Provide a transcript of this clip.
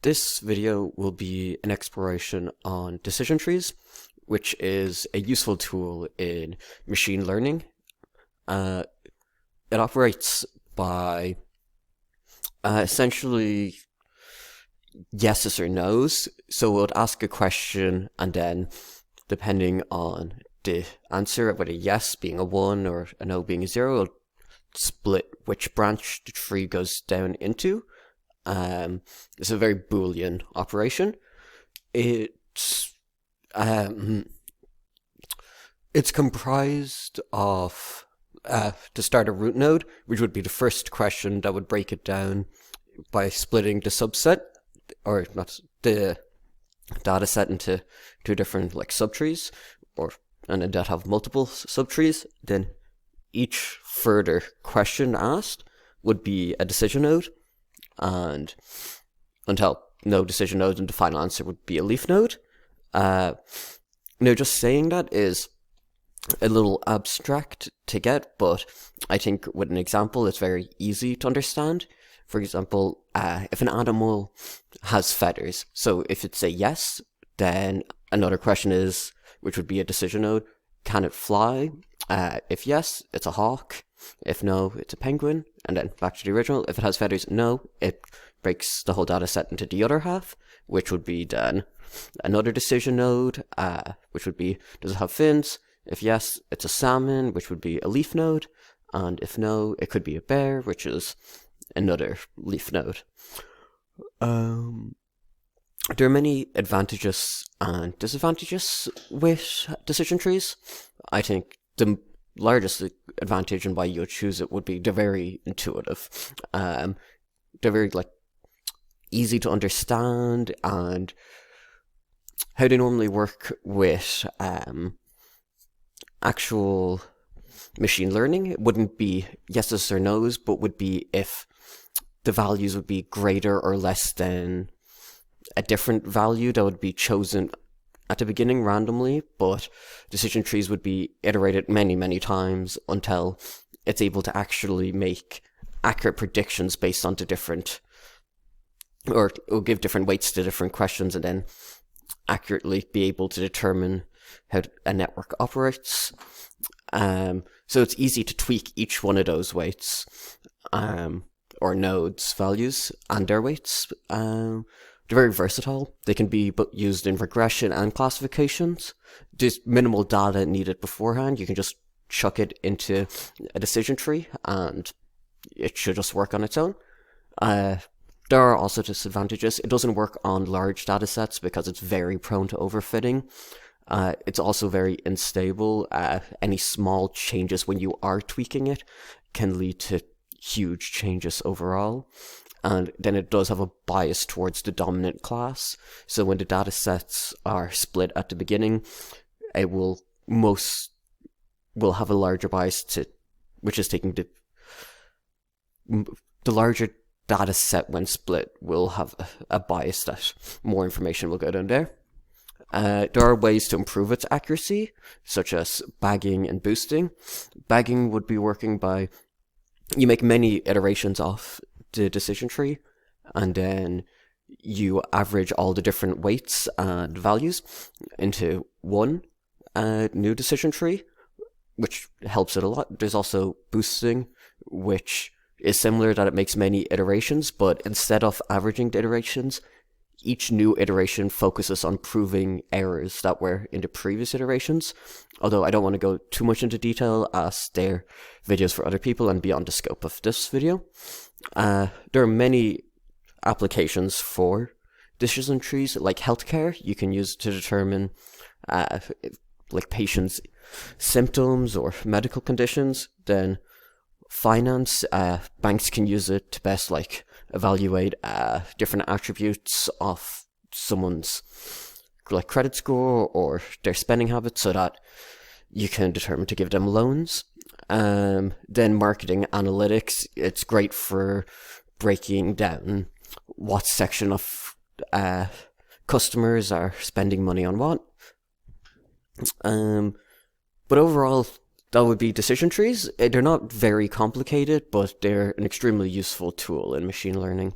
This video will be an exploration on decision trees, which is a useful tool in machine learning. It operates by essentially yeses or nos. So we'll ask a question, and then depending on the answer, whether yes being a 1 or a no being a 0, it'll split which branch the tree goes down into. It's a very Boolean operation. It's comprised of to start a root node, which would be the first question that would break it down by splitting the subset, or not the data set, into two different subtrees, and then that have multiple subtrees. Then each further question asked would be a decision node, and until no decision node, and the final answer would be a leaf node. Just saying that is a little abstract to get, but I think with an example it's very easy to understand. For example, if an animal has feathers, so if it's a yes, then another question is, which would be a decision node, can it fly? If yes, it's a hawk. If no, it's a penguin. And then back to the original, if it has feathers, no, it breaks the whole data set into the other half, which would be then another decision node, which would be, does it have fins? If yes, it's a salmon, which would be a leaf node. And if no, it could be a bear, which is another leaf node. There are many advantages and disadvantages with decision trees. I think the largest advantage and why you would choose it would be they're very intuitive. They're very easy to understand, and how they normally work with actual machine learning, it wouldn't be yeses or nos, but would be if the values would be greater or less than a different value that would be chosen at the beginning randomly, but decision trees would be iterated many, many times until it's able to actually make accurate predictions based on the different, or it will give different weights to different questions and then accurately be able to determine how a network operates. So it's easy to tweak each one of those weights, or nodes values and their weights. They're very versatile. They can be used in regression and classifications. There's minimal data needed beforehand. You can just chuck it into a decision tree and it should just work on its own. There are also disadvantages. It doesn't work on large data sets because it's very prone to overfitting. It's also very unstable. Any small changes when you are tweaking it can lead to huge changes overall. And then it does have a bias towards the dominant class. So when the data sets are split at the beginning, it will have a larger bias which is taking the larger data set when split will have a bias that more information will go down there. There are ways to improve its accuracy, such as bagging and boosting. Bagging would be working by, you make many iterations of the decision tree, and then you average all the different weights and values into one new decision tree, which helps it a lot. There's also boosting, which is similar, that it makes many iterations, but instead of averaging the iterations, each new iteration focuses on proving errors that were in the previous iterations. Although I don't want to go too much into detail, as they're videos for other people and beyond the scope of this video. There are many applications for decision trees, like healthcare. You can use to determine patients' symptoms or medical conditions. Then finance, banks can use it to best evaluate different attributes of someone's credit score or their spending habits, so that you can determine to give them loans. Then marketing analytics, it's great for breaking down what section of customers are spending money on what. But overall, that would be decision trees. They're not very complicated, but they're an extremely useful tool in machine learning.